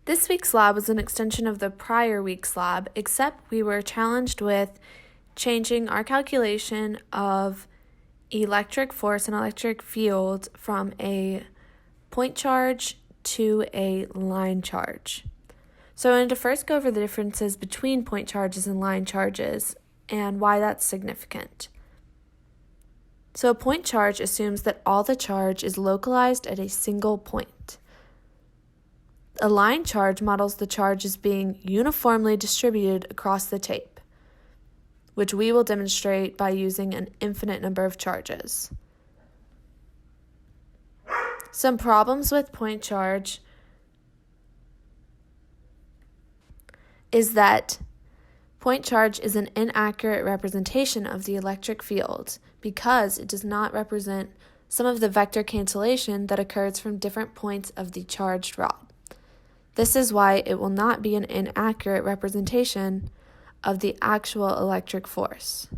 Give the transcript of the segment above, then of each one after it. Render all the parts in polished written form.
This week's lab was an extension of the prior week's lab, except we were challenged with changing our calculation of electric force and electric field from a point charge to a line charge. So I wanted to first go over the differences between point charges and line charges and why that's significant. So a point charge assumes that all the charge is localized at a single point. A line charge models the charge as being uniformly distributed across the tape, which we will demonstrate by using an infinite number of charges. Some problems with point charge is that point charge is an inaccurate representation of the electric field because it does not represent some of the vector cancellation that occurs from different points of the charged rod. This is why it will not be an inaccurate representation of the actual electric force.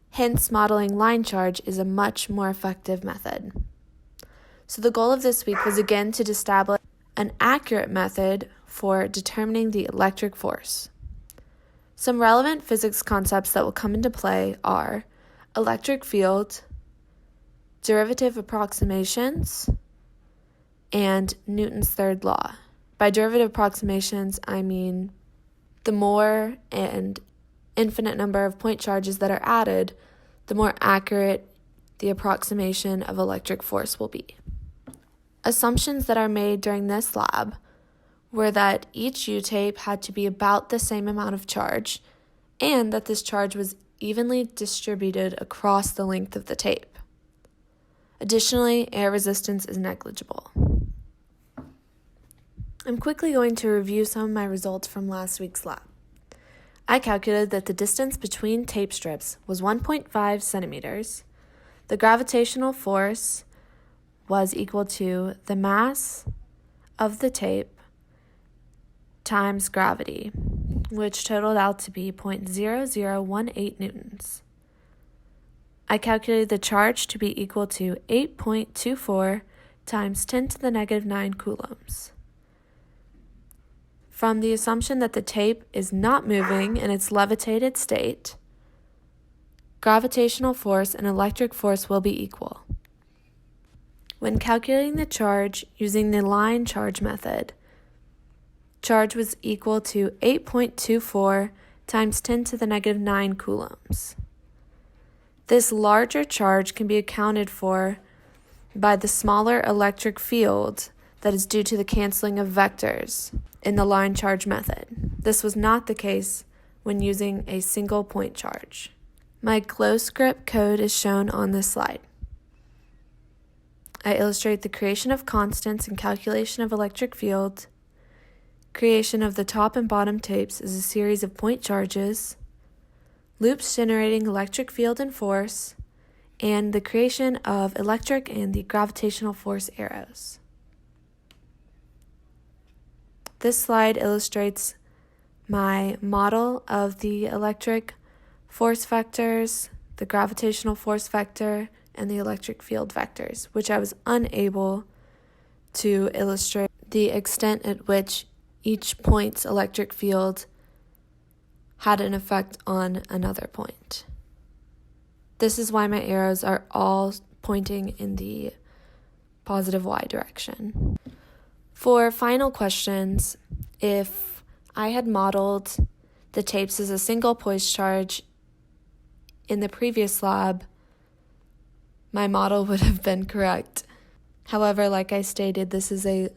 Hence, modeling line charge is a much more effective method. So the goal of this week was again to establish an accurate method for determining the electric force. Some relevant physics concepts that will come into play are electric field, derivative approximations, and Newton's third law. By derivative approximations, I mean the more and infinite number of point charges that are added, the more accurate the approximation of electric force will be. Assumptions that are made during this lab were that each U-tape had to be about the same amount of charge and that this charge was evenly distributed across the length of the tape. Additionally, air resistance is negligible. I'm quickly going to review some of my results from last week's lab. I calculated that the distance between tape strips was 1.5 centimeters. The gravitational force was equal to the mass of the tape times gravity, which totaled out to be 0.0018 newtons. I calculated the charge to be equal to 8.24 times 10 to the negative 9 coulombs. From the assumption that the tape is not moving in its levitated state, gravitational force and electric force will be equal. When calculating the charge using the line charge method, charge was equal to 8.24 times 10 to the negative 9 coulombs. This larger charge can be accounted for by the smaller electric field that is due to the canceling of vectors in the line charge method. This was not the case when using a single point charge. My glow script code is shown on this slide. I illustrate the creation of constants and calculation of electric field. Creation of the top and bottom tapes is a series of point charges, loops generating electric field and force, and the creation of electric and the gravitational force arrows. This slide illustrates my model of the electric force vectors, the gravitational force vector, and the electric field vectors, which I was unable to illustrate the extent at which each point's electric field had an effect on another point. This is why my arrows are all pointing in the positive y direction. For final questions, if I had modeled the tapes as a single point charge in the previous lab, my model would have been correct. However, like I stated, this is a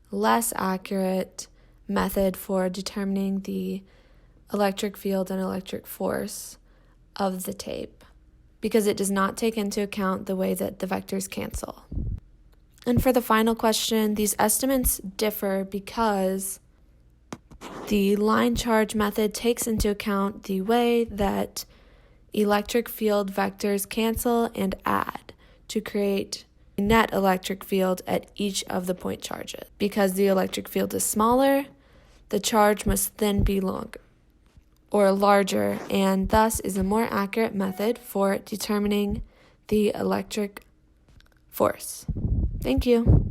less accurate method for determining the electric field and electric force of the tape because it does not take into account the way that the vectors cancel. And for the final question, these estimates differ because the line charge method takes into account the way that electric field vectors cancel and add to create a net electric field at each of the point charges. Because the electric field is smaller, the charge must then be longer or larger, and thus is a more accurate method for determining the electric force. Thank you.